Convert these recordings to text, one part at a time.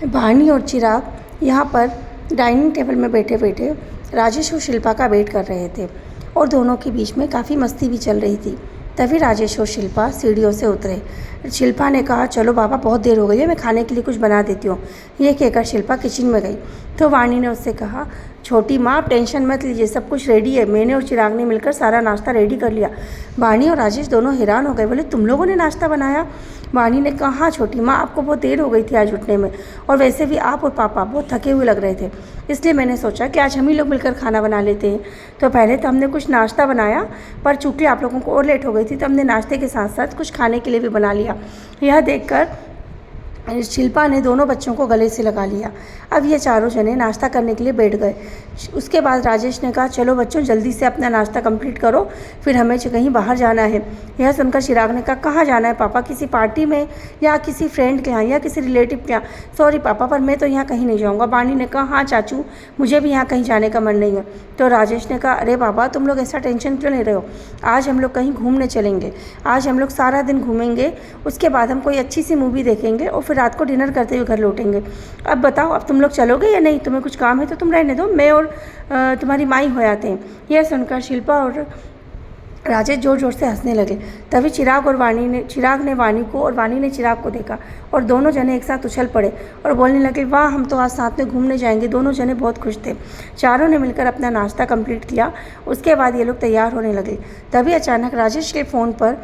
वाणी और चिराग यहाँ पर डाइनिंग टेबल में बैठे बैठे राजेश और शिल्पा का वेट कर रहे थे और दोनों के बीच में काफ़ी मस्ती भी चल रही थी। तभी राजेश और शिल्पा सीढ़ियों से उतरे। शिल्पा ने कहा, चलो बाबा, बहुत देर हो गई है, मैं खाने के लिए कुछ बना देती हूँ। ये कहकर शिल्पा किचन में गई तो वाणी ने उससे कहा, छोटी माँ, आप टेंशन मत लीजिए, सब कुछ रेडी है। मैंने और चिराग ने मिलकर सारा नाश्ता रेडी कर लिया। वाणी और राजेश दोनों हैरान हो गए, बोले, तुम लोगों ने नाश्ता बनाया? वाणी ने कहा, हाँ छोटी माँ, आपको बहुत देर हो गई थी आज उठने में, और वैसे भी आप और पापा बहुत थके हुए लग रहे थे, इसलिए मैंने सोचा कि आज हम ही लोग मिलकर खाना बना लेते हैं। तो पहले तो हमने कुछ नाश्ता बनाया, पर चूँकि आप लोगों को और लेट हो गई थी तो हमने नाश्ते के साथ साथ कुछ खाने के लिए भी बना लिया। यह देखकर शिल्पा ने दोनों बच्चों को गले से लगा लिया। अब ये चारों जने नाश्ता करने के लिए बैठ गए। उसके बाद राजेश ने कहा, चलो बच्चों, जल्दी से अपना नाश्ता कंप्लीट करो, फिर हमें कहीं बाहर जाना है। यह सुनकर चिराग ने कहा, कहाँ जाना है पापा? किसी पार्टी में या किसी फ्रेंड के यहाँ या किसी रिलेटिव के यहाँ? सॉरी पापा, पर मैं तो यहाँ कहीं नहीं जाऊँगा। वाणी ने कहा, हाँ चाचू, मुझे भी यहाँ कहीं जाने का मन नहीं है। तो राजेश ने कहा, अरे बाबा, तुम लोग ऐसा टेंशन क्यों ले रहे हो? आज हम लोग कहीं घूमने चलेंगे। आज हम लोग सारा दिन घूमेंगे, उसके बाद हम कोई अच्छी सी मूवी देखेंगे और फिर रात को डिनर करते हुए घर लौटेंगे। अब बताओ, अब तुम लोग चलोगे या नहीं? तुम्हें कुछ काम है तो तुम रहने दो, मैं और तुम्हारी माई हो आते हैं। यह सुनकर शिल्पा और राजेश जोर जोर से हंसने लगे। तभी चिराग ने वाणी को और वाणी ने चिराग को देखा और दोनों जने एक साथ उछल पड़े और बोलने लगे, वाह, हम तो आज साथ में घूमने जाएंगे। दोनों जने बहुत खुश थे। चारों ने मिलकर अपना नाश्ता कंप्लीट किया। उसके बाद ये लोग तैयार होने लगे। तभी अचानक राजेश के फ़ोन पर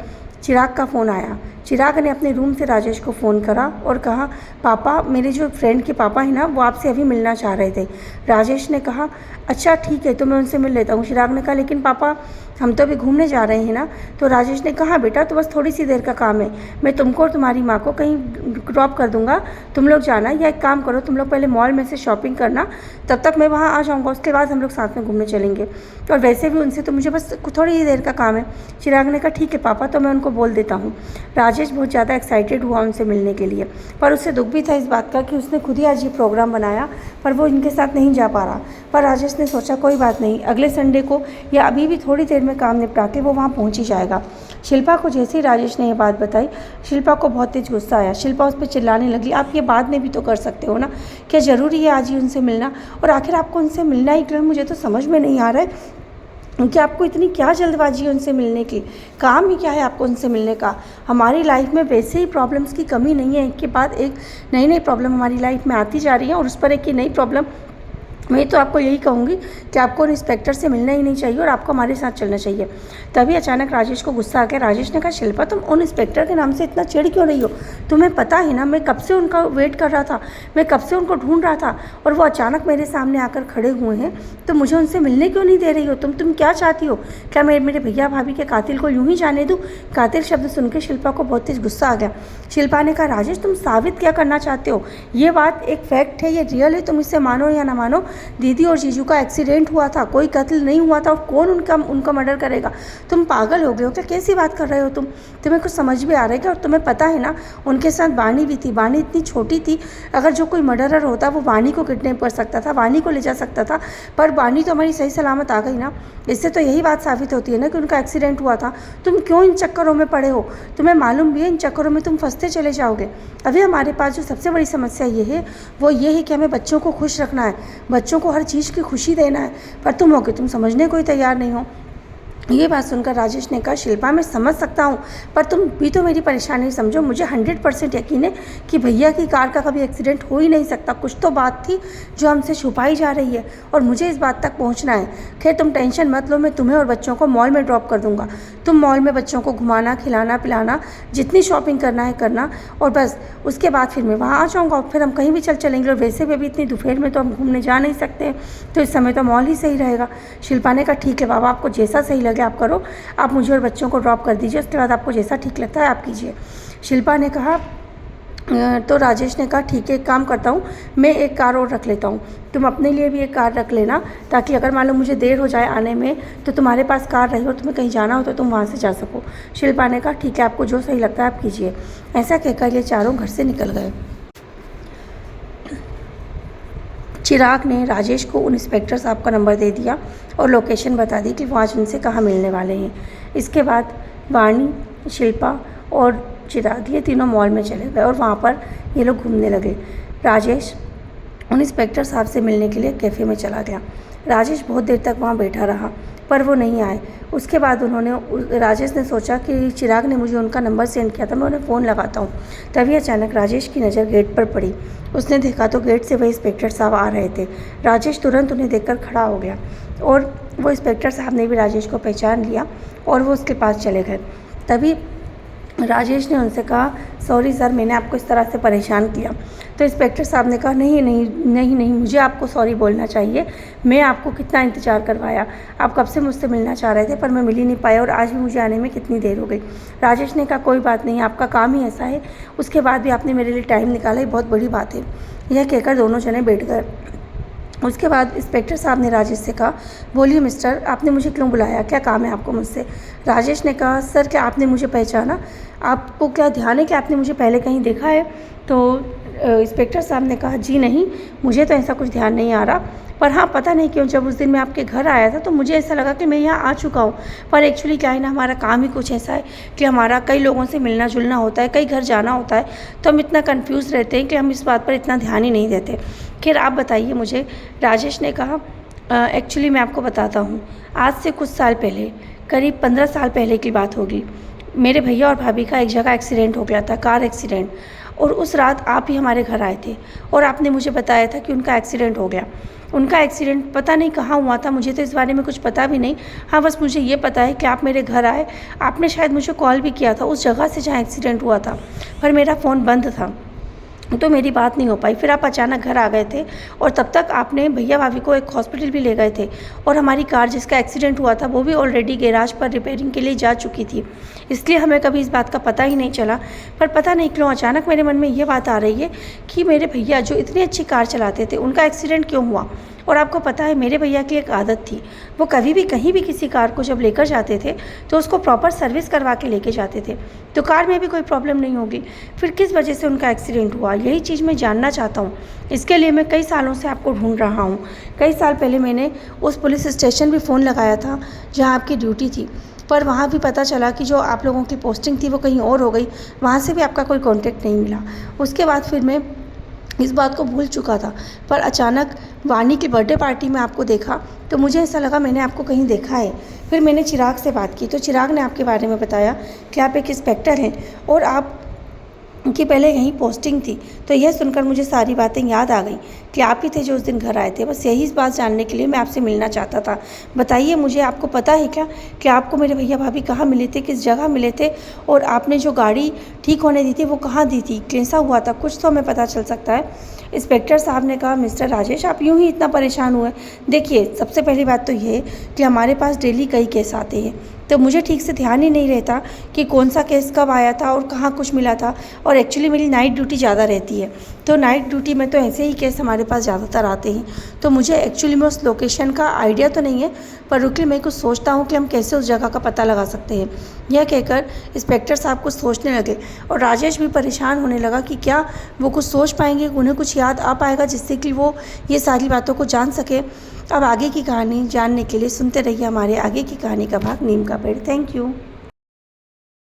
चिराग का फ़ोन आया। चिराग ने अपने रूम से राजेश को फ़ोन करा और कहा, पापा, मेरे जो फ्रेंड के पापा हैं ना, वो आपसे अभी मिलना चाह रहे थे। राजेश ने कहा, अच्छा ठीक है, तो मैं उनसे मिल लेता हूँ। चिराग ने कहा, लेकिन पापा, हम तो अभी घूमने जा रहे हैं ना। तो राजेश ने कहा, बेटा, तो बस थोड़ी सी देर का काम है, मैं तुमको और तुम्हारी माँ को कहीं ड्रॉप कर दूंगा, तुम लोग जाना। या एक काम करो, तुम लोग पहले मॉल में से शॉपिंग करना, तब तक मैं वहाँ आ जाऊँगा, उसके बाद हम लोग साथ में घूमने चलेंगे। और वैसे भी उनसे तो मुझे बस थोड़ी ही देर का काम है। चिराग ने कहा, ठीक है पापा, तो मैं उनको बोल देता हूँ। राजेश बहुत ज़्यादा एक्साइटेड हुआ उनसे मिलने के लिए, पर उसे दुख भी था इस बात का कि उसने खुद ही आज ये प्रोग्राम बनाया, पर वो इनके साथ नहीं जा पा रहा। पर राजेश ने सोचा, कोई बात नहीं, अगले संडे को या अभी भी थोड़ी देर में काम निपटा के वो वहाँ पहुँच ही जाएगा। शिल्पा को जैसे ही राजेश ने ये बात बताई, शिल्पा को बहुत तेज गुस्सा आया। शिल्पा उस पर चिल्लाने लगी, आप ये बाद में भी तो कर सकते हो ना, क्या ज़रूरी है आज ही उनसे मिलना? और आखिर आपको उनसे मिलना ही क्यों? मुझे तो समझ में नहीं आ रहा है कि आपको इतनी क्या जल्दबाजी है उनसे मिलने की। काम ही क्या है आपको उनसे मिलने का? हमारी लाइफ में वैसे ही प्रॉब्लम्स की कमी नहीं है, एक के बाद एक नई नई प्रॉब्लम हमारी लाइफ में आती जा रही है, और उस पर एक ही नई प्रॉब्लम। मैं तो आपको यही कहूँगी कि आपको इंस्पेक्टर से मिलना ही नहीं चाहिए और आपको हमारे साथ चलना चाहिए। तभी अचानक राजेश को गुस्सा आ गया। राजेश ने कहा, शिल्पा, तुम उन इंस्पेक्टर के नाम से इतना चिढ़ क्यों रही हो? तुम्हें पता ही ना, मैं कब से उनका वेट कर रहा था, मैं कब से उनको ढूंढ रहा था, और वो अचानक मेरे सामने आकर खड़े हुए हैं, तो मुझे उनसे मिलने क्यों नहीं दे रही हो? तुम क्या चाहती हो? क्या मैं मेरे भैया भाभी के कातिल को यूँ ही जाने दूँ? कातिल शब्द सुनकर शिल्पा को बहुत तेज गुस्सा आ गया। शिल्पा ने कहा, राजेश, तुम साबित क्या करना चाहते हो? ये बात एक फैक्ट है, ये रियल है, तुम इसे मानो या ना मानो, दीदी और जीजू का एक्सीडेंट हुआ था, कोई कत्ल नहीं हुआ था, और कौन उनका मर्डर करेगा? तुम पागल हो गए हो क्या? कैसी बात कर रहे हो तुम? तुम्हें कुछ समझ भी आ रहा है क्या? और तुम्हें पता है ना, उनके साथ वाणी भी थी। वाणी इतनी छोटी थी, अगर जो कोई मर्डरर होता वो वाणी को किडनैप कर सकता था, वाणी को ले जा सकता था, पर वाणी तो हमारी सही सलामत आ गई ना। इससे तो यही बात साबित होती है ना कि उनका एक्सीडेंट हुआ था। तुम क्यों इन चक्करों में पड़े हो? तुम्हें मालूम भी है इन चक्करों में तुम फंसते चले जाओगे। अभी हमारे पास जो सबसे बड़ी समस्या ये है, वो ये है कि हमें बच्चों को खुश रखना है, बच्चों को हर चीज़ की खुशी देना है, पर तुम हो कि तुम समझने को ही तैयार नहीं हो। ये बात सुनकर राजेश ने कहा, शिल्पा, मैं समझ सकता हूँ, पर तुम भी तो मेरी परेशानी समझो। मुझे 100% यकीन है कि भैया की कार का कभी एक्सीडेंट हो ही नहीं सकता। कुछ तो बात थी जो हमसे छुपाई जा रही है और मुझे इस बात तक पहुँचना है। खैर, तुम टेंशन मत लो, मैं तुम्हें और बच्चों को मॉल में ड्रॉप कर दूँगा। तुम मॉल में बच्चों को घुमाना, खिलाना, पिलाना, जितनी शॉपिंग करना है करना, और बस उसके बाद फिर मैं वहाँ आ जाऊँगा और फिर हम कहीं भी चलेंगे। और वैसे भी अभी इतनी दोपहर में तो हम घूमने जा नहीं सकते, तो इस समय तो मॉल ही सही रहेगा। शिल्पा ने कहा, ठीक है बाबा, आपको जैसा सही लगे आप करो, आप मुझे और बच्चों को ड्रॉप कर दीजिए, उसके बाद आपको जैसा ठीक लगता है आप कीजिए। शिल्पा ने कहा, तो राजेश ने कहा, ठीक है, एक काम करता हूँ, मैं एक कार और रख लेता हूँ, तुम अपने लिए भी एक कार रख लेना, ताकि अगर मान लो मुझे देर हो जाए आने में तो तुम्हारे पास कार रही और तुम्हें कहीं जाना हो तो तुम वहाँ से जा सको। शिल्पा ने कहा, ठीक है, आपको जो सही लगता है आप कीजिए। ऐसा कहकर ये चारों घर से निकल गए। चिराग ने राजेश को उन इंस्पेक्टर साहब का नंबर दे दिया और लोकेशन बता दी कि वो आज उनसे कहाँ मिलने वाले हैं। इसके बाद वाणी, शिल्पा और चिराग ये तीनों मॉल में चले गए और वहाँ पर ये लोग घूमने लगे। राजेश उन इंस्पेक्टर साहब से मिलने के लिए कैफ़े में चला गया। राजेश बहुत देर तक वहाँ बैठा रहा पर वो नहीं आए। उसके बाद राजेश ने सोचा कि चिराग ने मुझे उनका नंबर सेंड किया था, मैं उन्हें फ़ोन लगाता हूँ। तभी अचानक राजेश की नज़र गेट पर पड़ी। उसने देखा तो गेट से वही इंस्पेक्टर साहब आ रहे थे। राजेश तुरंत उन्हें देखकर खड़ा हो गया और वो इंस्पेक्टर साहब ने भी राजेश को पहचान लिया और वो उसके पास चले गए। तभी राजेश ने उनसे कहा, सॉरी सर, मैंने आपको इस तरह से परेशान किया। तो इंस्पेक्टर साहब ने कहा, नहीं नहीं नहीं नहीं, मुझे आपको सॉरी बोलना चाहिए। मैं आपको कितना इंतज़ार करवाया, आप कब से मुझसे मिलना चाह रहे थे पर मैं मिल ही नहीं पाया और आज भी मुझे आने में कितनी देर हो गई। राजेश ने कहा, कोई बात नहीं, आपका काम ही ऐसा है, उसके बाद भी आपने मेरे लिए टाइम निकाला, ये बहुत बड़ी बात है। यह कहकर दोनों जने बैठ गए। उसके बाद इंस्पेक्टर साहब ने राजेश से कहा, बोलिए मिस्टर, आपने मुझे क्यों बुलाया, क्या काम है आपको मुझसे? राजेश ने कहा, सर क्या आपने मुझे पहचाना? आपको क्या ध्यान है कि आपने मुझे पहले कहीं देखा है? तो इंस्पेक्टर साहब ने कहा, जी नहीं, मुझे तो ऐसा कुछ ध्यान नहीं आ रहा, पर हाँ पता नहीं क्यों जब उस दिन मैं आपके घर आया था तो मुझे ऐसा लगा कि मैं यहाँ आ चुका हूँ। पर एक्चुअली क्या है ना, हमारा काम ही कुछ ऐसा है कि हमारा कई लोगों से मिलना जुलना होता है, कई घर जाना होता है, तो हम इतना कंफ्यूज रहते हैं कि हम इस बात पर इतना ध्यान ही नहीं देते। खैर आप बताइए मुझे। राजेश ने कहा, एक्चुअली मैं आपको बताता हूँ, आज से कुछ साल पहले, करीब 15 साल पहले की बात होगी, मेरे भैया और भाभी का एक जगह एक्सीडेंट हो गया था, कार एक्सीडेंट। और उस रात आप ही हमारे घर आए थे और आपने मुझे बताया था कि उनका एक्सीडेंट हो गया। उनका एक्सीडेंट पता नहीं कहाँ हुआ था, मुझे तो इस बारे में कुछ पता भी नहीं। हाँ बस मुझे ये पता है कि आप मेरे घर आए, आपने शायद मुझे कॉल भी किया था उस जगह से जहाँ एक्सीडेंट हुआ था, पर मेरा फ़ोन बंद था तो मेरी बात नहीं हो पाई। फिर आप अचानक घर आ गए थे और तब तक आपने भैया भाभी को एक हॉस्पिटल भी ले गए थे और हमारी कार जिसका एक्सीडेंट हुआ था वो भी ऑलरेडी गैराज पर रिपेयरिंग के लिए जा चुकी थी, इसलिए हमें कभी इस बात का पता ही नहीं चला। पर पता नहीं क्यों अचानक मेरे मन में ये बात आ रही है कि मेरे भैया जो इतनी अच्छी कार चलाते थे उनका एक्सीडेंट क्यों हुआ। और आपको पता है मेरे भैया की एक आदत थी, वो कभी भी कहीं भी किसी कार को जब लेकर जाते थे तो उसको प्रॉपर सर्विस करवा के लेके जाते थे, तो कार में भी कोई प्रॉब्लम नहीं होगी। फिर किस वजह से उनका एक्सीडेंट हुआ, यही चीज़ मैं जानना चाहता हूँ। इसके लिए मैं कई सालों से आपको ढूंढ रहा हूँ। कई साल पहले मैंने उस पुलिस स्टेशन भी फ़ोन लगाया था जहाँ आपकी ड्यूटी थी, पर वहाँ भी पता चला कि जो आप लोगों की पोस्टिंग थी वो कहीं और हो गई, वहाँ से भी आपका कोई कॉन्टेक्ट नहीं मिला। उसके बाद फिर मैं इस बात को भूल चुका था, पर अचानक वानी की बर्थडे पार्टी में आपको देखा तो मुझे ऐसा लगा मैंने आपको कहीं देखा है। फिर मैंने चिराग से बात की तो चिराग ने आपके बारे में बताया कि आप एक इंस्पेक्टर हैं और आप की पहले यहीं पोस्टिंग थी। तो यह सुनकर मुझे सारी बातें याद आ गई कि आप ही थे जो उस दिन घर आए थे। बस यही इस बात जानने के लिए मैं आपसे मिलना चाहता था। बताइए मुझे, आपको पता है क्या कि आपको मेरे भैया भाभी कहाँ मिले थे, किस जगह मिले थे, और आपने जो गाड़ी ठीक होने दी थी वो कहाँ दी थी, कैसा हुआ था, कुछ तो हमें पता चल सकता है। इंस्पेक्टर साहब ने कहा, मिस्टर राजेश आप यूँ ही इतना परेशान हुए। देखिए सबसे पहली बात तो ये कि हमारे पास डेली कई केस आते हैं, तो मुझे ठीक से ध्यान ही नहीं रहता कि कौन सा केस कब आया था और कहाँ कुछ मिला था। और एक्चुअली मेरी नाइट ड्यूटी ज़्यादा रहती है, तो नाइट ड्यूटी में तो ऐसे ही केस हमारे पास ज़्यादातर आते हैं। तो मुझे एक्चुअली में उस लोकेशन का आइडिया तो नहीं है, पर रुकिए मैं कुछ सोचता हूँ कि हम कैसे उस जगह का पता लगा सकते हैं। यह कहकर इंस्पेक्टर साहब कुछ सोचने लगे और राजेश भी परेशान होने लगा कि क्या वो कुछ सोच पाएंगे, उन्हें कुछ याद आ पाएगा जिससे कि वो ये सारी बातों को जान सके। अब आगे की कहानी जानने के लिए सुनते रहिए हमारे आगे की कहानी का भाग नीम का पेड़। Thank you.